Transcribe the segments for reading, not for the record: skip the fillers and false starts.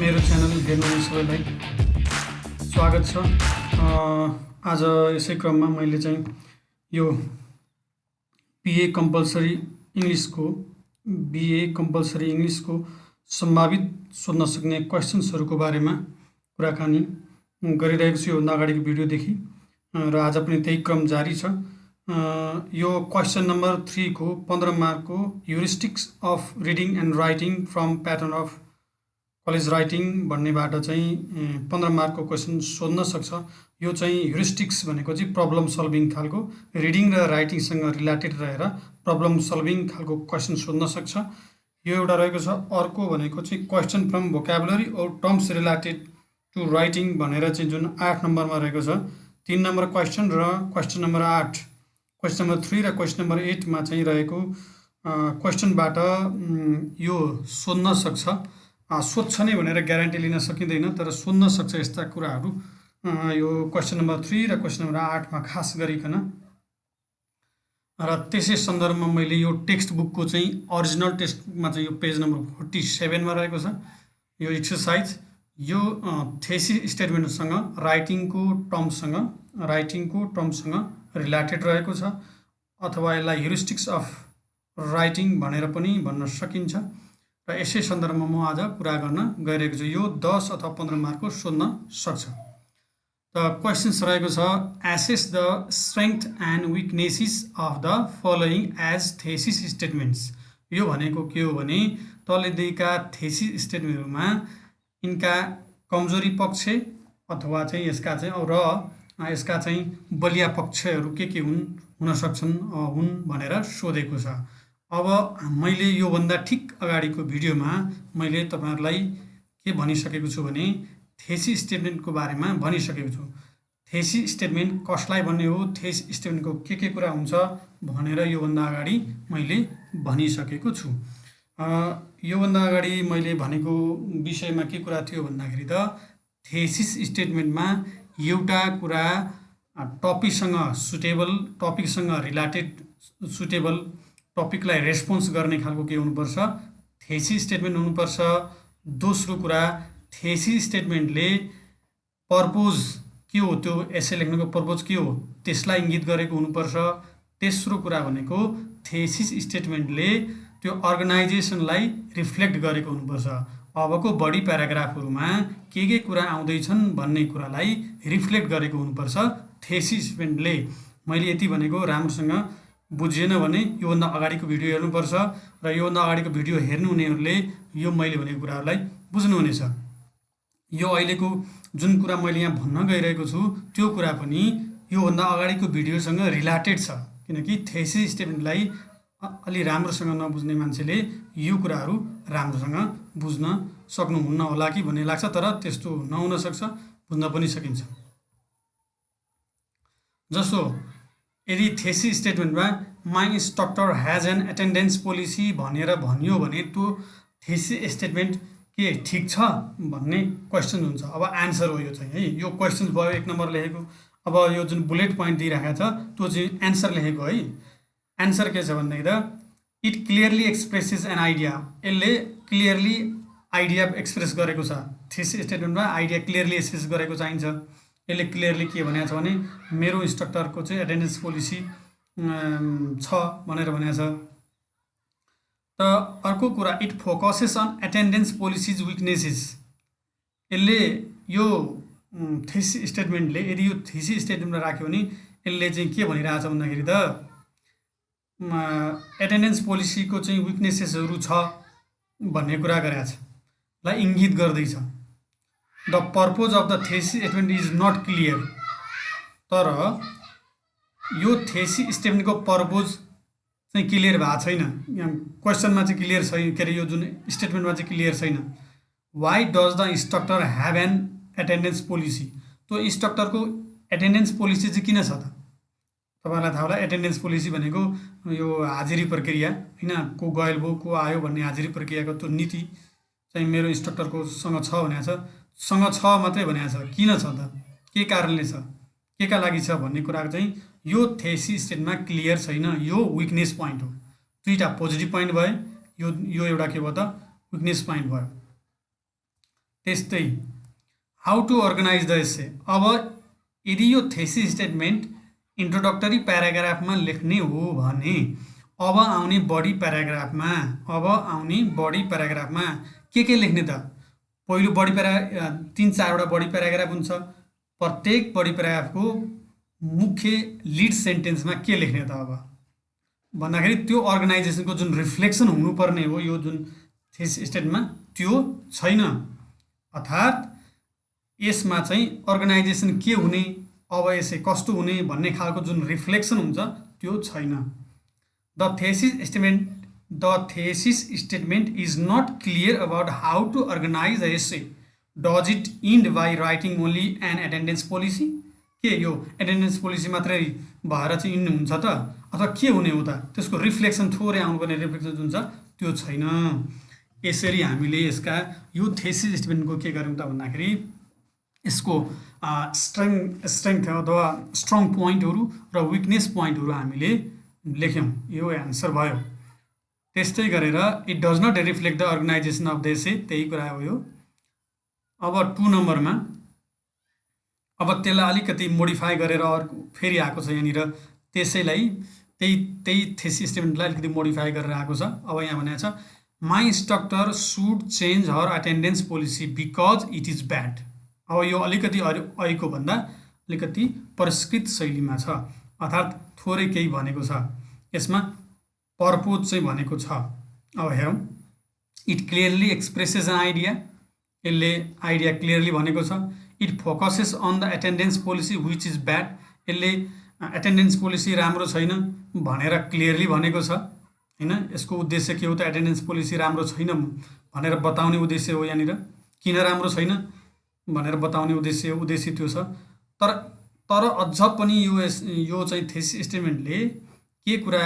मेरो च्यानल हेर्नुहुने सबैलाई स्वागत छ। आज यसै क्रममा मैले चाहिँ यो बिए कम्पलसरी इङ्ग्लिसको सम्भावित सोध्न सक्ने क्वेसन्सहरूको बारेमा कुराकानी गरिरहेको छु योभन्दा अगाडिको भिडियोदेखि र आज पनि त्यही क्रम जारी छ। यो क्वेसन नम्बर 3 को 15 मार्कको heuristics of reading and writing from pattern of college writing भन्नेबाट चाहिँ 15 मार्कको क्वेसन सोध्न सक्छ। यो चाहिँ ह्युरिस्टिक्स भनेको चाहिँ प्रब्लम सल्भिङ खालको रिडिङ र राइटिङसँग रिलेटेड रहेर प्रब्लम सल्भिङ खालको क्वेसन सोध्न सक्छ। यो एउटा रहेको छ। अर्को भनेको चाहिँ क्वेसन फ्रम भोक्याबुलरी और टर्म्स रिलेटेड टु राइटिङ भनेर चाहिँ जुन 8 नम्बरमा रहेको छ। 3 नम्बर क्वेसन र क्वेसन नम्बर 8, क्वेसन नम्बर 3 र क्वेसन नम्बर 8 मा चाहिँ रहेको क्वेसनबाट यो सोध्न सक्छ। सोध्छ नै भनेर ग्यारेन्टी लिन सकिँदैन, तर सोध्न सक्छ यस्ता कुराहरू यो क्वेसन नम्बर 3 र क्वेसन नम्बर 8 मा खास गरिकन। र त्यसै सन्दर्भमा मैले यो टेक्स्ट बुकको चाहिँ ओरिजिनल टेक्स्टमा चाहिँ यो पेज नम्बर 47 मा रहेको छ यो एक्सरसाइज। यो थेसिस स्टेटमेन्टसँग राइटिङको टर्मसँग रिलेटेड रहेको छ, अथवा यसलाई ह्युरिस्टिक्स अफ राइटिङ भनेर पनि भन्न सकिन्छ। र यसै सन्दर्भमा म आज कुरा गर्न गइरहेको छु। यो 10 अथवा 15 मार्कको सोध्न सक्छ। त क्वेसन्स रहेको छ, assess the strength and weaknesses of the following as thesis statements. यो भनेको के हो भने तले दिएका थेसिस स्टेटमेन्टहरूमा यिनका कमजोरी पक्ष अथवा चाहिँ यसका चाहिँ बलिया पक्षहरू के हुन सक्छन् भनेर सोधेको छ। अब मैले योभन्दा ठिक अगाडिको भिडियोमा मैले तपाईहरुलाई के भनिसकेको छु भने थेसिस स्टेटमेन्टको बारेमा भनिसकेको छु। थेसिस स्टेटमेन्ट कसलाई भन्ने हो, थेसिस स्टेटमेन्टको के कुरा हुन्छ भनेर योभन्दा अगाडि मैले भनिसकेको छु। योभन्दा अगाडि मैले भनेको विषयमा के कुरा थियो भन्दाखेरि त थेसिस स्टेटमेन्टमा एउटा कुरा टपिकसँग रिलेटेड सुटेबल टपिकलाई रेस्पोन्स गर्ने खालको के हुनुपर्छ, थेसिस स्टेटमेन्ट हुनुपर्छ। दोस्रो कुरा, थेसिस स्टेटमेन्टले पर्पोज के हो, त्यो एसे लेख्नको पर्पोज के हो त्यसलाई इङ्गित गरेको हुनुपर्छ। तेस्रो कुरा भनेको थेसिस स्टेटमेन्टले त्यो अर्गनाइजेसनलाई रिफ्लेक्ट गरेको हुनुपर्छ। अबको बढी प्याराग्राफहरुमा के कुरा आउँदैछन् भन्ने कुरालाई रिफ्लेक्ट गरेको हुनुपर्छ थेसिस स्टेटमेन्टले। मैले यति भनेको राम्रोसँग बुझिएन भने योभन्दा अगाडिको भिडियो हेर्नुपर्छ र योभन्दा अगाडिको भिडियो हेर्नुहुनेहरूले यो मैले भनेको कुराहरूलाई बुझ्नुहुनेछ। यो अहिलेको जुन कुरा मैले यहाँ भन्न गइरहेको छु त्यो कुरा पनि योभन्दा अगाडिको भिडियोसँग रिलेटेड छ, किनकि थेसिस स्टेटमेन्टलाई अलि राम्रोसँग नबुझ्ने मान्छेले यो कुराहरू राम्रोसँग बुझ्न सक्नुहुन्न होला कि भन्ने लाग्छ, तर त्यस्तो नहुन सक्छ, बुझ्न पनि सकिन्छ। जसो यदि थेसिस स्टेटमेन्टमा my instructor has an attendance policy भनेर भनियो भने त्यो थेसिस स्टेटमेन्ट के ठिक छ भन्ने क्वेसन हुन्छ। अब आन्सर हो यो चाहिँ है, यो क्वेसन भयो 1 नम्बर लेखेको। अब यो जुन बुलेट पोइन्ट दिइराखेको छ त्यो चाहिँ एन्सर लेखेको है। एन्सर के छ भन्दाखेरि त it clearly expresses an idea. यसले क्लियरली आइडिया एक्सप्रेस गरेको छ। थेसिस स्टेटमेन्टमा आइडिया क्लियरली एक्सप्रेस गरेको चाहिन्छ। यसले क्लियरली के भनेको छ भने मेरो इन्स्ट्रक्टरको चाहिँ एटेन्डेन्स पोलिसी छ भनेर भनेको छ। त अर्को कुरा, it focuses on attendance policies weaknesses. यसले यो थेसिस स्टेटमेन्टले यदि यो थेसिस स्टेटमेन्टमा राख्यो भने यसले चाहिँ के भनिरहेछ भन्दाखेरि त एटेन्डेन्स पोलिसीको चाहिँ विकनेसेसहरू छ भन्ने कुरा गरेको छ, लाई इङ्गित गर्दैछ। The purpose of the thesis statement is not clear. तर यो थेसिस स्टेटमेन्टको पर्पोज चाहिँ क्लियर भएको छैन। यहाँ क्वेसनमा चाहिँ क्लियर छैन, के अरे यो जुन स्टेटमेन्टमा चाहिँ क्लियर छैन। Why does the instructor have an attendance policy. त्यो इन्स्ट्रक्टरको एटेन्डेन्स पोलिसी चाहिँ किन छ त? तपाईलाई थाहा होला एटेन्डेन्स पोलिसी भनेको यो हाजिरी प्रक्रिया हैन, को गएल भयो को आयो भन्ने हाजिरी प्रक्रियाको त्यो नीति चाहिँ मेरो इन्स्ट्रक्टरको सँग छ भनेको छ। सँग छ मात्रै भनेको छ, किन छ त, के कारणले छ, के का लागि छ भन्ने कुरा चाहिँ यो थेसिस स्टेटमेन्टमा क्लियर छैन। यो विकनेस पोइन्ट हो। दुईटा पोजिटिभ पोइन्ट भयो, यो एउटा के भयो त विकनेस पोइन्ट भयो। त्यस्तै how to organise the essay. अब यदि यो थेसिस स्टेटमेन्ट इन्ट्रोडक्टरी प्याराग्राफमा लेख्ने हो भने अब आउने बडी प्याराग्राफमा के लेख्ने त? पहिलो बडी 3-4वटा बडी प्याराग्राफ हुन्छ। प्रत्येक बडी प्याराग्राफको मुख्य लिड सेन्टेन्समा के लेख्ने त अब भन्दाखेरि त्यो अर्गनाइजेसनको जुन रिफ्लेक्सन हुनुपर्ने हो यो जुन थेसिस स्टेटमेन्टमा त्यो छैन। अर्थात् यसमा चाहिँ अर्गनाइजेसन के हुने, अब यसै कस्तो हुने भन्ने खालको जुन रिफ्लेक्सन हुन्छ त्यो छैन। The thesis statement is not clear about how to organize the essay. Does it end by writing only an attendance policy? के यो एटेन्डेन्स पोलिसी मात्रै भएर चाहिँ इन्ड हुन्छ त अथवा के हुने हो त? त्यसको रिफ्लेक्सन थोरै आउनुपर्ने रिफ्लेक्सन जुन छ त्यो छैन। यसरी हामीले यसका यो थेसिस स्टेटमेन्टको के गर्यौँ त भन्दाखेरि यसको स्ट्रेङ्थ अथवा स्ट्रङ पोइन्टहरू र विकनेस पोइन्टहरू हामीले लेख्यौँ। यो एन्सर भयो। त्यस्तै गरेर it does not reflect the organisation of the essay, त्यही कुरा हो यो। अब 2 नम्बरमा अब त्यसलाई अलिकति मोडिफाई गरेर अर्को फेरि आएको छ यहाँनिर, त्यसैलाई त्यही थेसिस स्टेटमेन्टलाई अलिकति मोडिफाई गरेर आएको छ। अब यहाँ भनेको छ my instructor should change her attendance policy because it is bad. अब यो अलिकति अहिलेको भन्दा अलिकति परिष्कृत शैलीमा छ, अर्थात् थोरै केही भनेको छ। यसमा पर्पोज चाहिँ भनेको छ। अब हेरौँ, it clearly expresses an idea, यसले आइडिया क्लियरली भनेको छ। It focuses on the attendance policy which is bad, यसले एटेन्डेन्स पोलिसी राम्रो छैन भनेर क्लियरली भनेको छ हैन। यसको उद्देश्य के हो त? एटेन्डेन्स पोलिसी राम्रो छैन भनेर बताउने उद्देश्य हो यहाँनिर। किन राम्रो छैन भनेर बताउने उद्देश्य त्यो छ। तर अझ पनि यो चाहिँ थेसिस स्टेटमेन्टले के कुरा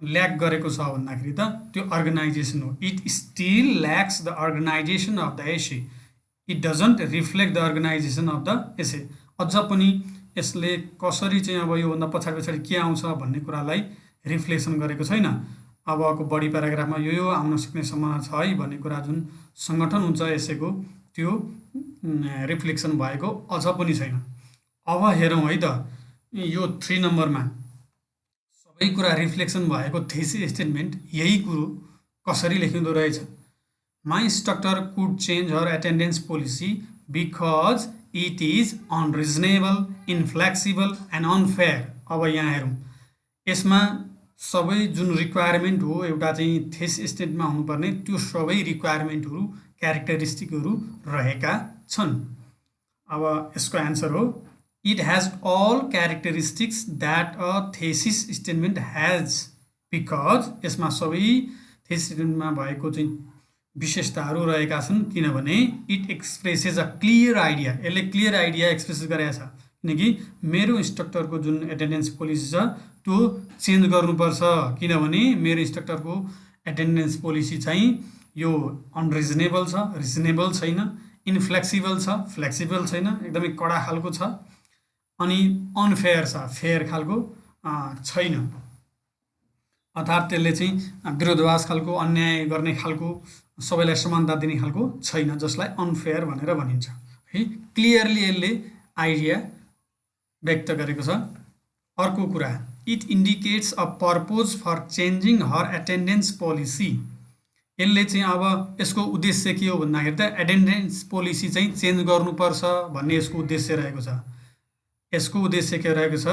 ल्याक गरेको छ भन्दाखेरि त त्यो अर्गनाइजेसन हो। It still lacks the organisation of the essay, it doesn't reflect the organisation of the essay. अझ पनि यसले कसरी चाहिँ अब योभन्दा पछाडि के आउँछ भन्ने कुरालाई रिफ्लेक्सन गरेको छैन। अबको बडी प्याराग्राफमा यो आउन सक्ने सम्भावना छ है भन्ने कुरा जुन सङ्गठन हुन्छ यसैको त्यो रिफ्लेक्सन भएको अझ पनि छैन। अब हेरौँ है त यो 3 नम्बरमा सबै कुरा रिफ्लेक्सन भएको थेसिस स्टेटमेन्ट यही कुरो कसरी लेखिँदो रहेछ। My instructor could change her attendance policy because it is unreasonable, inflexible and unfair. अब यहाँ हेरौँ, यसमा सबै जुन रिक्वायरमेन्ट हो एउटा चाहिँ थेसिस स्टेटमेन्टमा हुनुपर्ने त्यो सबै रिक्वायरमेन्टहरू क्यारेक्टरिस्टिकहरू रहेका छन्। अब यसको एन्सर हो it has all characteristics that a thesis statement has because यसमा सबै थेसिस स्टेटमेन्टमा भएको चाहिँ विशेषताहरू रहेका छन् किनभने it expresses a clear idea, यसले क्लियर आइडिया एक्सप्रेस गरेको छ। किनकि मेरो इन्स्ट्रक्टरको जुन एटेन्डेन्स पोलिसी छ त्यो चेन्ज गर्नुपर्छ किनभने मेरो इन्स्ट्रक्टरको एटेन्डेन्स पोलिसी चाहिँ यो अनरिजनेबल छ, रिजनेबल छैन, इन्फ्लेक्सिबल छ, फ्लेक्सिबल छैन, एकदमै कडा खालको छ, अनि अनफेयर छ, फेयर खालको छैन। अर्थात् त्यसले चाहिँ विरोधाभास खालको, अन्याय गर्ने खालको, सबैलाई समानता दिने खालको छैन, जसलाई अनफेयर भनेर भनिन्छ है। क्लियरली यसले आइडिया व्यक्त गरेको छ। अर्को कुरा, it indicates a purpose for changing her attendance policy, यसले चाहिँ अब यसको उद्देश्य के हो भन्दाखेरि त एटेन्डेन्स पोलिसी चाहिँ चेन्ज गर्नुपर्छ भन्ने यसको उद्देश्य रहेको छ। यसको उद्देश्य के रहेको छ?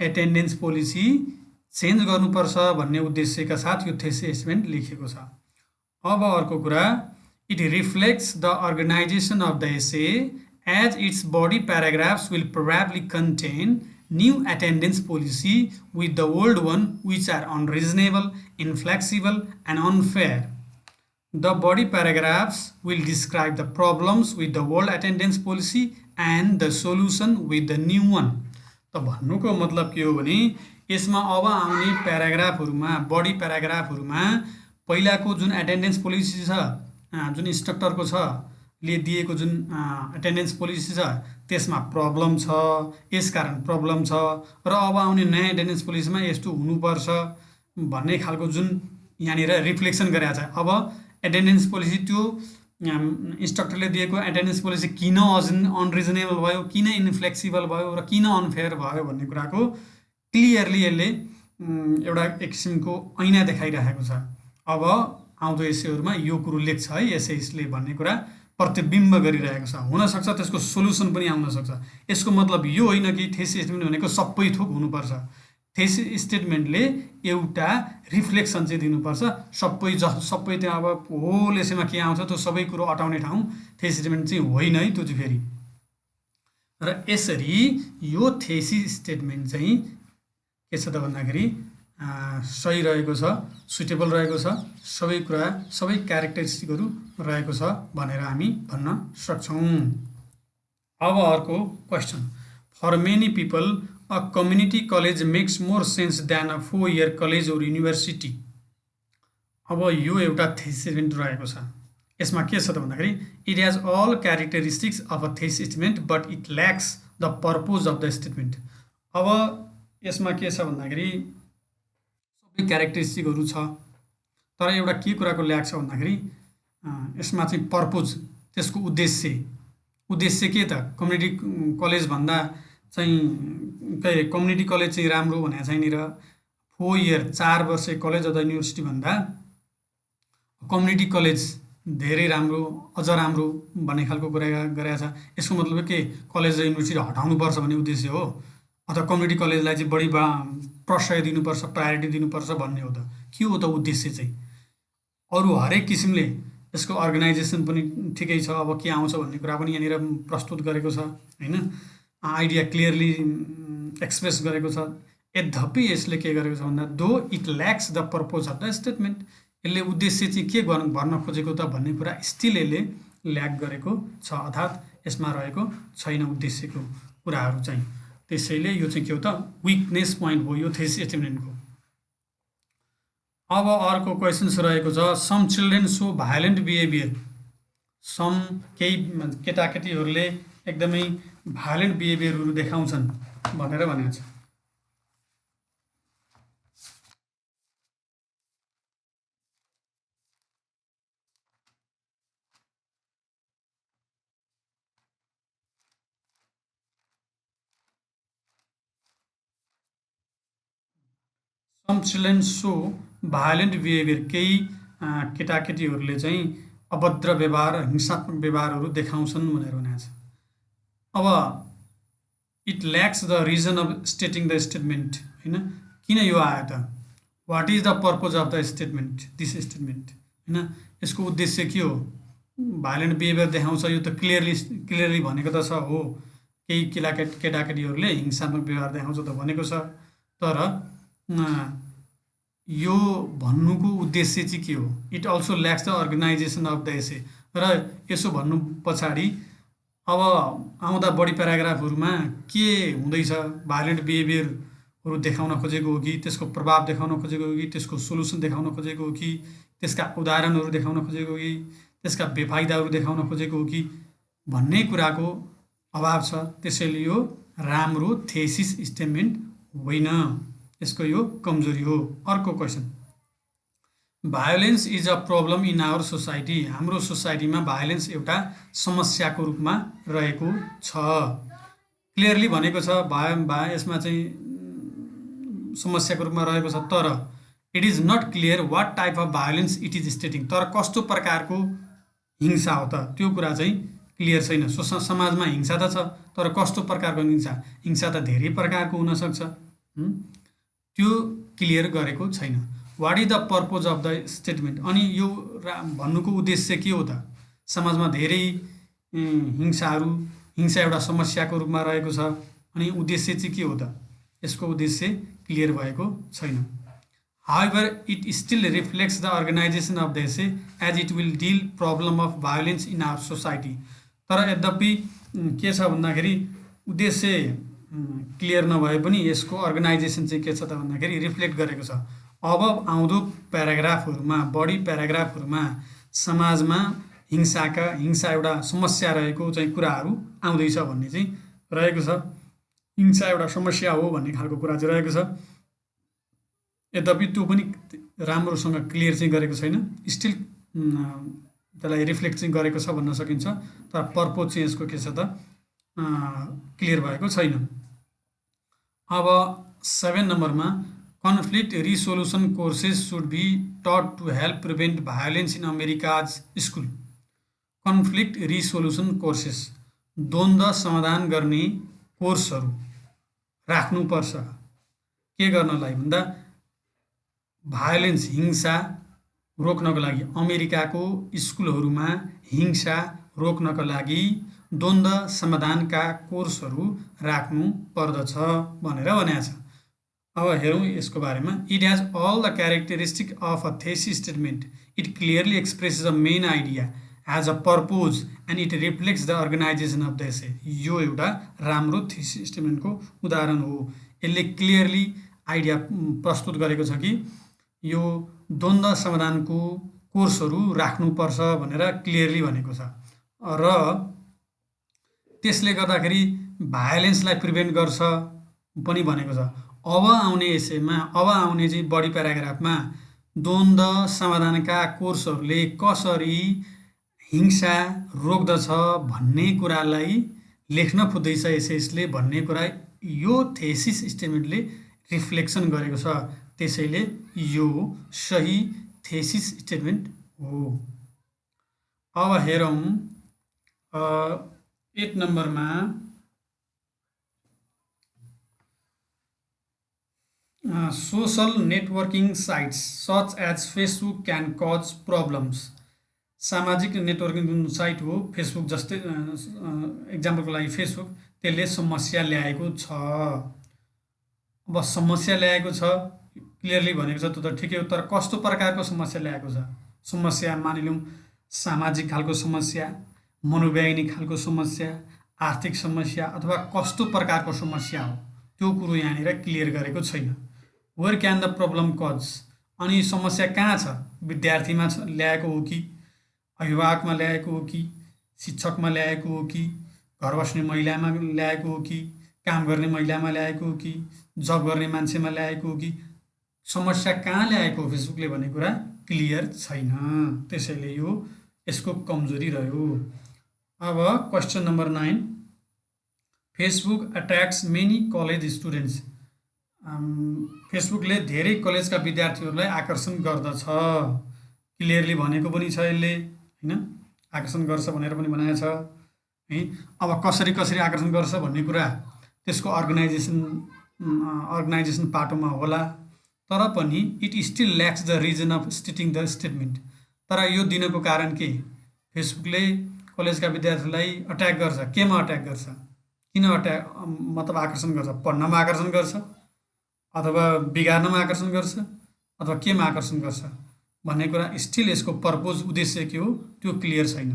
एटेन्डेन्स पोलिसी चेन्ज गर्नुपर्छ भन्ने उद्देश्यका साथ यो थेसिस स्टेटमेन्ट लेखिएको छ। अब अर्को कुरा, it reflects the organisation of the essay as its body paragraphs will probably contain new attendance policy with the old one which are unreasonable, inflexible and unfair. The body paragraphs will describe the problems with the old attendance policy and the solution with the new one. त भन्नुको मतलब के हो भने यसमा अब आउने प्याराग्राफहरूमा, body प्याराग्राफहरूमा पहिलाको जुन एटेन्डेन्स पोलिसी छ, जुन इन्स्ट्रक्टरको छ ले दिएको जुन एटेन्डेन्स पोलिसी छ त्यसमा प्रब्लम छ, यसकारण प्रब्लम छ, र अब आउने नयाँ एटेन्डेन्स पोलिसीमा यस्तो हुनुपर्छ भन्ने खालको जुन यहाँनिर रिफ्लेक्सन गरेको छ। अब एटेन्डेन्स पोलिसी त्यो इन्स्ट्रक्टरले दिएको एटेन्डेन्स पोलिसी किन अनरिजनेबल भयो, किन इन्फ्लेक्सिबल भयो र किन अनफेयर भयो भन्ने कुराको क्लियरली यसले एउटा एक किसिमको ऐना देखाइरहेको छ। अब आउँदो एसेहरूमा यो कुरो लेख्छ है एसेइसले भन्ने कुरा प्रतिबिम्ब गरिरहेको छ। हुनसक्छ त्यसको सोल्युसन पनि आउन सक्छ। यसको मतलब यो होइन कि थेसिस स्टेटमेन्ट भनेको सबै थोक हुनुपर्छ। थेसिस स्टेटमेन्टले एउटा रिफ्लेक्सन चाहिँ दिनुपर्छ। सबै त्यहाँ अब होल एसेमा के आउँछ त्यो सबै कुरो अटाउने ठाउँ थेसिस स्टेटमेन्ट चाहिँ होइन है, त्यो चाहिँ फेरि। र यसरी यो थेसिस स्टेटमेन्ट चाहिँ के छ त भन्दाखेरि सही रहेको छ, सुटेबल रहेको छ, सबै कुरा सबै क्यारेक्टरिस्टिकहरू रहेको छ भनेर हामी भन्न सक्छौँ। अब अर्को question, for many people a community college makes more sense than a 4-year college or university. अब यो एउटा थेसिस स्टेटमेन्ट रहेको छ। यसमा के छ त भन्दाखेरि it has all characteristics of a thesis statement but it lacks the purpose of the statement. अब यसमा के छ भन्दाखेरि सबै क्यारेक्टरिस्टिकहरू छ, तर एउटा के कुराको ल्याक छ भन्दाखेरि यसमा चाहिँ पर्पोज, त्यसको उद्देश्य के त, कम्युनिटी कलेज भन्दा चाहिँ कम्युनिटी कलेज चाहिँ राम्रो भने चाहिँ नि, र 4 year 4 वर्ष कलेज अथवा युनिभर्सिटी भन्दा कम्युनिटी कलेज धेरै राम्रो, अझ राम्रो भन्ने खालको कुरा गरेको छ। यसको मतलब के कलेज र युनिभर्सिटी हटाउनुपर्छ भन्ने उद्देश्य हो, अथवा कम्युनिटी कलेजलाई चाहिँ बढी प्रशय दिनुपर्छ, प्रायोरिटी दिनुपर्छ भन्ने हो त, के हो त उद्देश्य चाहिँ। अरू हरेक किसिमले यसको अर्गनाइजेसन पनि ठिकै छ। अब के आउँछ भन्ने कुरा पनि यहाँनिर प्रस्तुत गरेको छ होइन, आइडिया क्लियरली एक्सप्रेस गरेको छ। यद्यपि यसले के गरेको छ भन्दा दो it lacks the purpose of the statement, यसले उद्देश्य चाहिँ के भन्न खोजेको त भन्ने कुरा स्टिल यसले ल्याक गरेको छ, अर्थात् यसमा रहेको छैन उद्देश्यको कुराहरू चाहिँ। त्यसैले यो चाहिँ के हो त विकनेस पोइन्ट हो यो थेसिस स्टेटमेन्टको। अब अर्को क्वेसन रहेको छ, some children show violent behaviour. Some केही केटाकेटीहरूले एकदमै भायोलेन्ट बिहेभियरहरू देखाउँछन् भनेर भनेको छ। Some children show violent behaviour, केही केटाकेटीहरूले चाहिँ अभद्र व्यवहार, हिंसात्मक व्यवहारहरू देखाउँछन् भनेर भनेको छ। अब it lacks the reason of stating the statement होइन, किन यो आयो त, what is the purpose of the statement, this statement होइन, यसको उद्देश्य के हो। भायोलेन्ट बिहेभियर देखाउँछ यो त क्लियरली भनेको त छ हो, केही केटाकेटीहरूले हिंसात्मक व्यवहार देखाउँछ त भनेको छ, तर यो भन्नुको उद्देश्य चाहिँ के हो। It also lacks the organisation of the essay, र यसो भन्नु पछाडि अब आउँदा बढी प्याराग्राफहरूमा के हुँदैछ, भायोलेन्ट बिहेभियरहरू देखाउन खोजेको हो कि त्यसको प्रभाव देखाउन खोजेको हो कि त्यसको सोल्युसन देखाउन खोजेको हो कि त्यसका उदाहरणहरू देखाउन खोजेको हो कि त्यसका बेफाइदाहरू देखाउन खोजेको हो कि भन्ने कुराको अभाव छ। त्यसैले यो राम्रो थेसिस स्टेटमेन्ट होइन, यसको यो कमजोरी हो। अर्को question, violence is a problem in our society. हाम्रो सोसाइटीमा भायोलेन्स एउटा समस्याको रूपमा रहेको छ। क्लियरली भनेको छ यसमा चाहिँ समस्याको रूपमा रहेको छ, तर it is not clear what type of violence it is stating. तर कस्तो प्रकारको हिंसा हो त त्यो कुरा चाहिँ क्लियर छैन। समाजमा हिंसा त छ, तर कस्तो प्रकारको हिंसा त धेरै प्रकारको हुनसक्छ, त्यो क्लियर गरेको छैन। What is the purpose of the statement, अनि यो भन्नुको उद्देश्य के हो त। समाजमा धेरै हिंसा एउटा समस्याको रूपमा रहेको छ, अनि उद्देश्य चाहिँ के हो त, यसको उद्देश्य क्लियर भएको छैन। However it still reflects the organisation of the essay as it will deal problem of violence in our society. तर यद्यपि के छ भन्दाखेरि उद्देश्य क्लियर नभए पनि यसको अर्गनाइजेसन चाहिँ के छ त भन्दाखेरि रिफ्लेक्ट गरेको छ। अब आउँदो प्याराग्राफहरूमा, बढी प्याराग्राफहरूमा समाजमा हिंसा एउटा समस्या रहेको चाहिँ कुराहरू आउँदैछ भन्ने चाहिँ रहेको छ। हिंसा एउटा समस्या हो भन्ने खालको कुरा चाहिँ रहेको छ। यद्यपि त्यो पनि राम्रोसँग क्लियर चाहिँ गरेको छैन। स्टिल त्यसलाई रिफ्लेक्ट चाहिँ गरेको छ भन्न सकिन्छ, तर पर्पोज चाहिँ यसको के छ त क्लियर भएको छैन। अब 7 नम्बरमा conflict resolution courses should be taught to help prevent violence in America's school. Conflict resolution courses, द्वन्द्व समाधान गर्ने कोर्सहरू राख्नुपर्छ। के गर्नलाई भन्दा भायोलेन्स, हिंसा रोक्नको लागि, अमेरिकाको स्कुलहरूमा हिंसा रोक्नको लागि द्वन्द्व समाधानका कोर्सहरू राख्नु पर्दछ भनेर भनेको छ। अब हेरौँ यसको बारेमा। It has all the characteristic of a thesis statement. It clearly expresses a main idea, as a purpose and it reflects the organisation of the essay. यो एउटा राम्रो थेसिस स्टेटमेन्टको उदाहरण हो। यसले क्लियरली आइडिया प्रस्तुत गरेको छ कि यो द्वन्द्व समाधानको कोर्सहरू राख्नुपर्छ भनेर क्लियरली भनेको छ र त्यसले गर्दाखेरि भायोलेन्सलाई प्रिभेन्ट गर्छ पनि भनेको छ। अब आउने एसेमा, अब आउने चाहिँ बढी प्याराग्राफमा द्वन्द्व समाधानका कोर्सहरूले कसरी हिंसा रोक्दछ भन्ने कुरालाई लेख्न खोज्दैछ एसेसले भन्ने कुरा यो थेसिस स्टेटमेन्टले रिफ्लेक्सन गरेको छ। त्यसैले यो सही थेसिस स्टेटमेन्ट हो। अब हेरौँ 8 नम्बरमा social networking sites such as Facebook can cause problems. सामाजिक नेटवर्किङ जुन साइट हो फेसबुक जस्तै, इक्जाम्पलको लागि फेसबुक, त्यसले समस्या ल्याएको छ। अब समस्या ल्याएको छ क्लियरली भनेको छ, त्यो त ठिकै हो, तर कस्तो प्रकारको समस्या ल्याएको छ? समस्या मानिलिउँ सामाजिक खालको समस्या, मनोवैज्ञानिक खालको समस्या, आर्थिक समस्या, अथवा कस्तो प्रकारको समस्या हो त्यो कुरो यहाँनिर क्लियर गरेको छैन। Where can the problem cause, अनि समस्या कहाँ छ? विद्यार्थीमा ल्याएको हो कि, अभिभावकमा ल्याएको हो कि, शिक्षकमा ल्याएको हो कि, घर बस्ने महिलामा ल्याएको हो कि, काम गर्ने महिलामा ल्याएको हो कि, जब गर्ने मान्छेमा ल्याएको हो कि, समस्या कहाँ ल्याएको हो फेसबुकले भन्ने कुरा क्लियर छैन। त्यसैले यो यसको कमजोरी रह्यो। अब question number 9, Facebook attracts many college students. फेसबुकले धेरै कलेजका विद्यार्थीहरूलाई आकर्षण गर्दछ। क्लियरली भनेको पनि छ यसले, हैन, आकर्षण गर्छ भनेर पनि भनेको छ है। अब कसरी कसरी आकर्षण गर्छ भन्ने कुरा त्यसको अर्गनाइजेसन पाटोमा होला, तर पनि it still lacks the reason of stating the statement. तर यो दिनको कारण के? फेसबुकले कलेजका विद्यार्थीलाई अट्याक गर्छ। केमा अट्याक गर्छ? किन अट्याक मतलब आकर्षण गर्छ? पढ्नमा आकर्षण गर्छ, अथवा बिगार्नमा आकर्षण गर्छ, अथवा केमा आकर्षण गर्छ भन्ने कुरा स्टिल यसको पर्पोज, उद्देश्य के हो त्यो क्लियर छैन।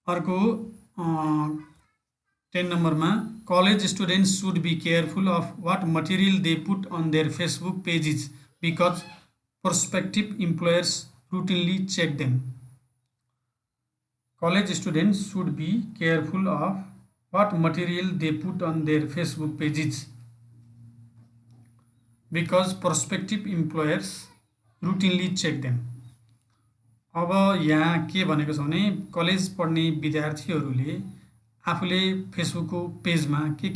अर्को 10 नम्बरमा college students should be careful of what material they put on their Facebook pages because prospective employers routinely check them. College students should be careful of what material they put on their Facebook pages because prospective employers routinely check them. अब यहाँ के भनेको छ भने college पढ्ने विद्यार्थीहरूले आफूले फेसबुकको पेजमा के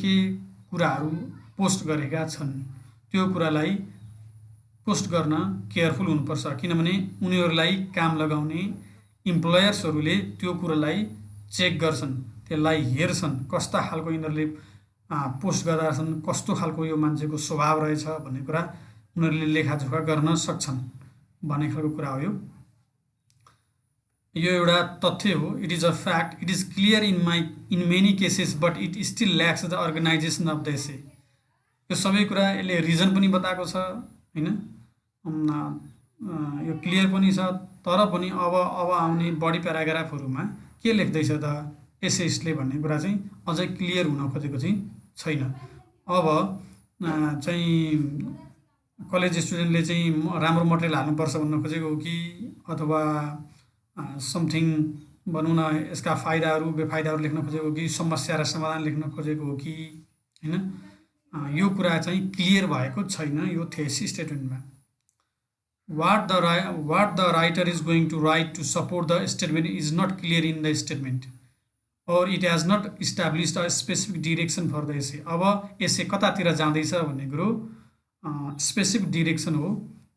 कुराहरू पोस्ट गरेका छन् त्यो कुरालाई पोस्ट गर्न केयरफुल हुनुपर्छ, किनभने उनीहरूलाई काम लगाउने इम्प्लोयर्सहरूले त्यो कुरालाई चेक गर्छन्, त्यसलाई हेर्छन्, कस्ता खालको यिनीहरूले पोस्ट गर्दा छन्, कस्तो खालको यो मान्छेको स्वभाव रहेछ भन्ने कुरा उनीहरूले लेखाजोखा गर्न सक्छन् भन्ने खालको कुरा हो। यो एउटा तथ्य हो। It is a fact, it is clear in many cases but it still lacks the organisation of the essay. यो सबै कुरा यसले रिजन पनि बताएको छ हैन, यो क्लियर पनि छ, तर पनि अब आउने बढी प्याराग्राफहरूमा के लेख्दैछ त एसेसले भन्ने कुरा चाहिँ अझै क्लियर हुन खोजेको चाहिँ छैन। अब चाहिँ कलेज स्टुडेन्टले चाहिँ राम्रो मटेरियल हाल्नुपर्छ भन्न खोजेको हो कि, अथवा समथिङ भनौँ न यसका फाइदाहरू बेफाइदाहरू लेख्न खोजेको हो कि, समस्या र समाधान लेख्न खोजेको हो कि हैन, यो कुरा चाहिँ क्लियर भएको छैन यो thesis स्टेटमेन्टमा। what the writer is going to write to support the statement is not clear in the statement, or it has not established a specific direction for the essay. अब essay कतातिर जाँदैछ भन्ने कुरो specific direction हो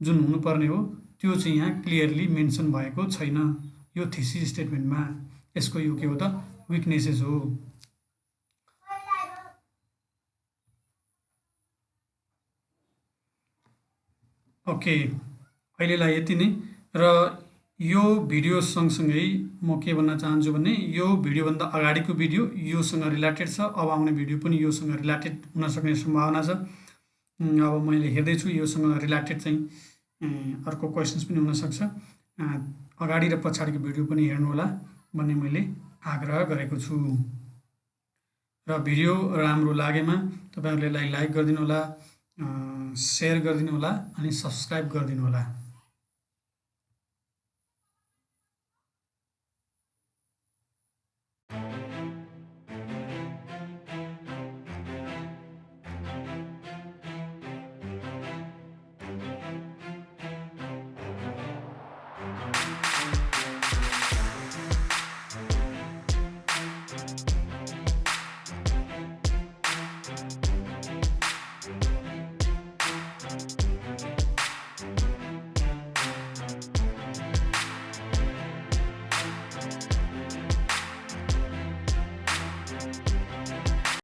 जुन हुनुपर्ने हो त्यो चाहिँ यहाँ क्लियरली मेन्सन भएको छैन यो थीसिस स्टेटमेन्टमा। यसको यो के हो त विकनेसेस हो। ओके, अहिलेलाई यति नै। र यो भिडियो सँगसँगै म के भन्न चाहन्छु भने यो भिडियोभन्दा अगाडिको भिडियो योसँग रिलेटेड छ, अब आउने भिडियो पनि योसँग रिलेटेड हुन सक्ने सम्भावना छ। अब मैले हेर्दैछु योसँग रिलेटेड चाहिँ अर्को क्वेसन्स पनि हुनसक्छ। अगाडि र पछाडिको भिडियो पनि हेर्नुहोला भन्ने मैले आग्रह गरेको छु। र भिडियो राम्रो लागेमा तपाईहरुले लाइक गरिदिनु होला, शेयर गरिदिनु होला अनि सब्स्क्राइब गरिदिनु होला।